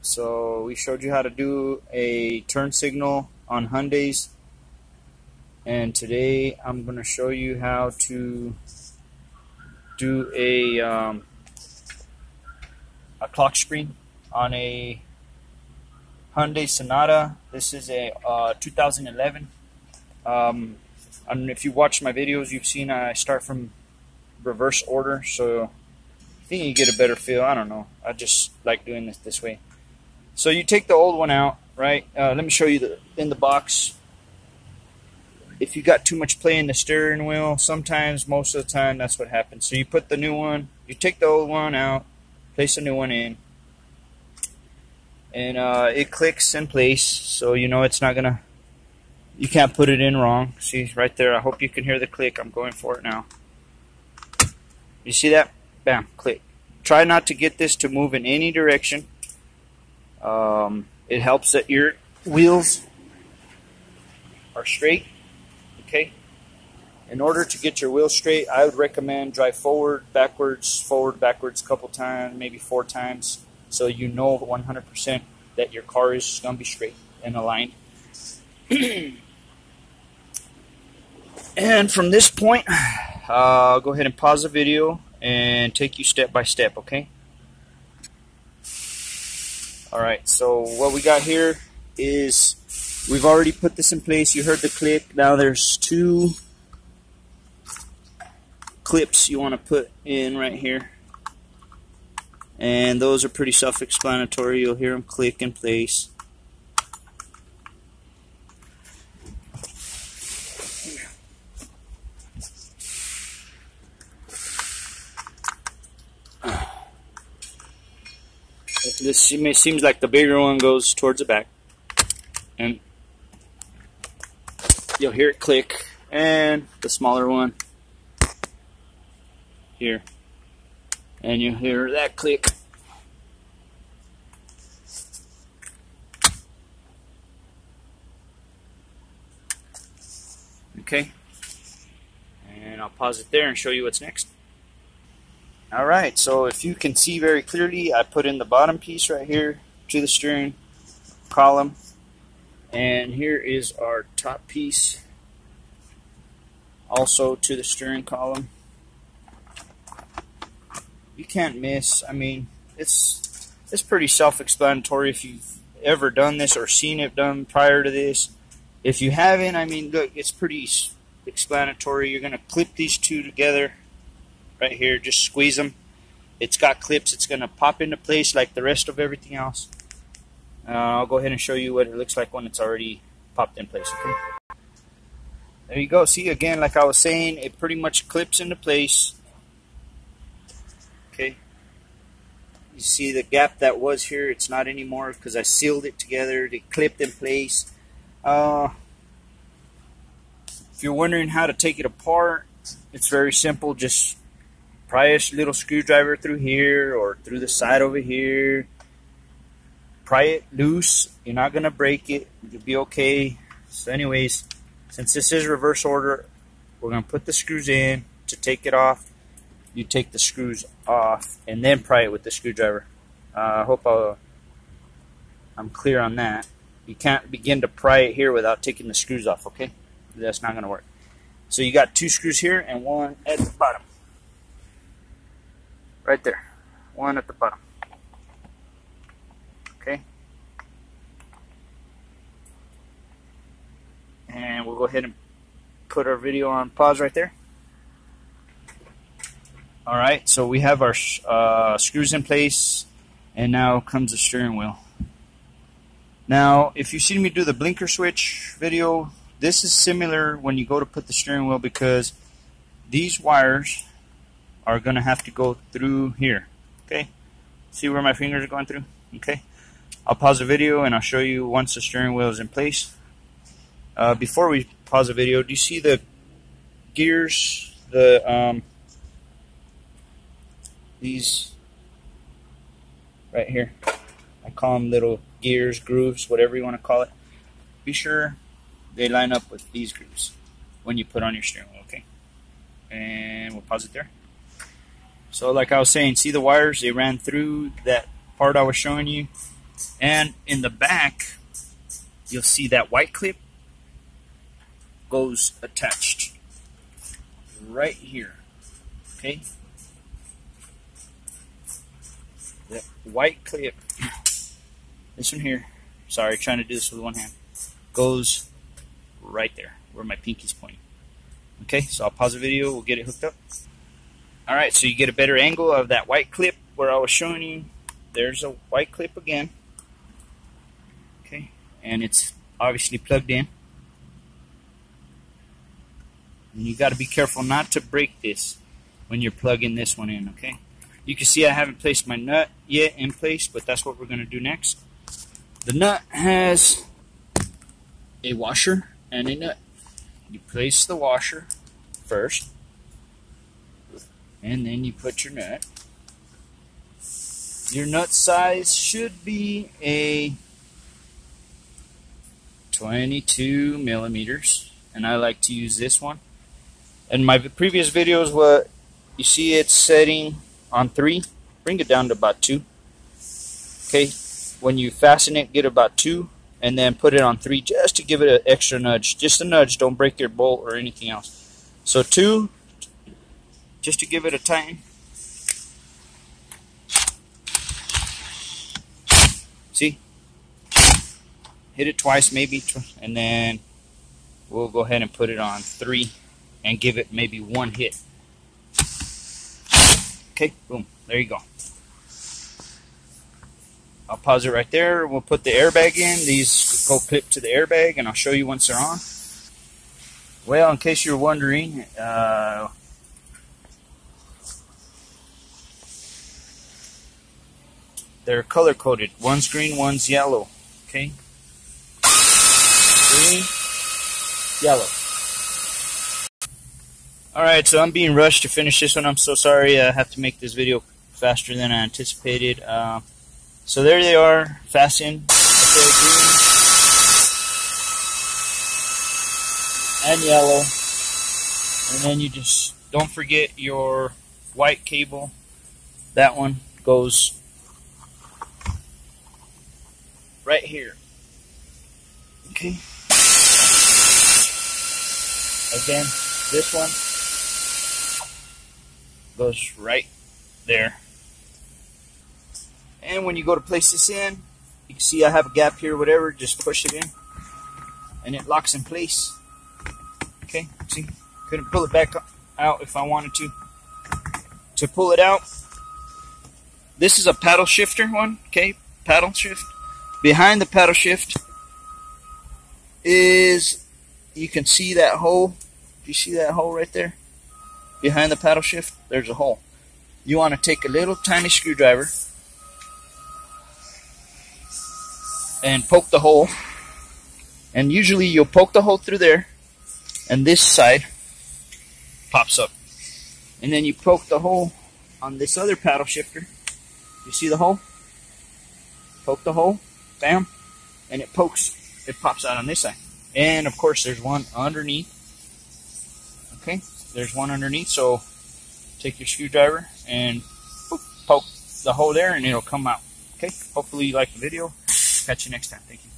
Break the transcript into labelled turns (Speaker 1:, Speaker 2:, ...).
Speaker 1: So we showed you how to do a turn signal on Hyundais, and today I'm going to show you how to do a clock screen on a Hyundai Sonata. This is a 2011. And if you watch my videos, you've seen I start from reverse order, so I think you get a better feel. I don't know. I just like doing this way. So you take the old one out, right? Let me show you in the box. If you got too much play in the steering wheel, sometimes, most of the time, that's what happens. So you put the new one, you take the old one out, place a new one in, and it clicks in place, so you know it's not gonna, you can't put it in wrong. See right there, I hope you can hear the click. I'm going for it now. You see that? Bam, click. Try not to get this to move in any direction. It helps that your wheels are straight. Okay. In order to get your wheels straight, I would recommend drive forward, backwards, a couple times, maybe 4 times, so you know 100% that your car is going to be straight and aligned. And from this point, I'll go ahead and pause the video and take you step by step, okay? Alright, so what we got here is we've already put this in place. You heard the click. Now there's 2 clips you want to put in right here. And those are pretty self-explanatory. You'll hear them click in place. This seems like the bigger one goes towards the back, and you'll hear it click, and the smaller one here, and you'll hear that click. Okay, and I'll pause it there and show you what's next. Alright, so if you can see very clearly, I put in the bottom piece right here to the steering column, and here is our top piece also to the steering column. You can't miss. I mean, it's pretty self-explanatory if you've ever done this or seen it done prior to this. If you haven't, I mean, look, it's pretty explanatory. You're going to clip these 2 together right here, just squeeze them. It's got clips. It's going to pop into place like the rest of everything else. I'll go ahead and show you what it looks like when it's already popped in place. Okay. There you go. See, again, like I was saying, it pretty much clips into place. Okay. You see the gap that was here, it's not anymore because I sealed it together. It clipped in place. If you're wondering how to take it apart, it's very simple. Just pry a little screwdriver through here or through the side over here. Pry it loose. You're not going to break it. You'll be okay. So anyways, since this is reverse order, we're going to put the screws in. To take it off, you take the screws off and then pry it with the screwdriver. I hope I'm clear on that. You can't begin to pry it here without taking the screws off, okay? That's not going to work. So you got 2 screws here and 1 at the bottom. Right there. 1 at the bottom. Okay? And we'll go ahead and put our video on pause right there. Alright, so we have our screws in place, and now comes the steering wheel. Now, if you've seen me do the blinker switch video, this is similar when you go to put the steering wheel, because these wires are going to have to go through here. Okay? See where my fingers are going through? Okay? I'll pause the video and I'll show you once the steering wheel is in place. Before we pause the video, do you see the gears? These right here. I call them little gears, grooves, whatever you want to call it. Be sure they line up with these grooves when you put on your steering wheel, okay? And we'll pause it there. So like I was saying, see the wires? They ran through that part I was showing you. And in the back, you'll see that white clip goes attached right here. Okay? The white clip, this one here, sorry, trying to do this with one hand, goes right there where my pinky's pointing. Okay, so I'll pause the video, we'll get it hooked up. Alright, so you get a better angle of that white clip where I was showing you. There's a white clip again. Okay, and it's obviously plugged in. And you got to be careful not to break this when you're plugging this one in, okay? You can see I haven't placed my nut yet in place, but that's what we're going to do next. The nut has a washer and a nut. You place the washer first, and then you put your nut. Your nut size should be a 22 millimeters, and I like to use this one. In my previous videos, what you see it's setting on 3, bring it down to about 2. Okay, when you fasten it, get about 2, and then put it on 3 just to give it an extra nudge. Just a nudge, don't break your bolt or anything else. So 2, just to give it a tighten. See? Hit it twice maybe, and then we'll go ahead and put it on 3 and give it maybe 1 hit. Okay, boom, there you go. I'll pause it right there. We'll put the airbag in. These go clip to the airbag, and I'll show you once they're on. Well, in case you're wondering, they're color coded. One's green, one's yellow. Okay, green, yellow. Alright, so I'm being rushed to finish this one. I'm so sorry. I have to make this video faster than I anticipated. So there they are, fastened. Okay, green and yellow. And then you just don't forget your white cable. That one goes right here. Okay. Again, this one goes right there. And when you go to place this in, you can see I have a gap here, whatever, just push it in and it locks in place. Okay, see, couldn't pull it back out if I wanted to. To pull it out, this is a paddle shifter one, okay, paddle shift. Behind the paddle shift is, you can see that hole. Do you see that hole right there? Behind the paddle shift, there's a hole. You want to take a little tiny screwdriver and poke the hole. And usually you'll poke the hole through there, and this side pops up. And then you poke the hole on this other paddle shifter. You see the hole? Poke the hole, bam, and it pokes. It pops out on this side. And of course there's one underneath. Okay, there's one underneath, so take your screwdriver and poke the hole there and it'll come out. Okay, hopefully you like the video. Catch you next time. Thank you.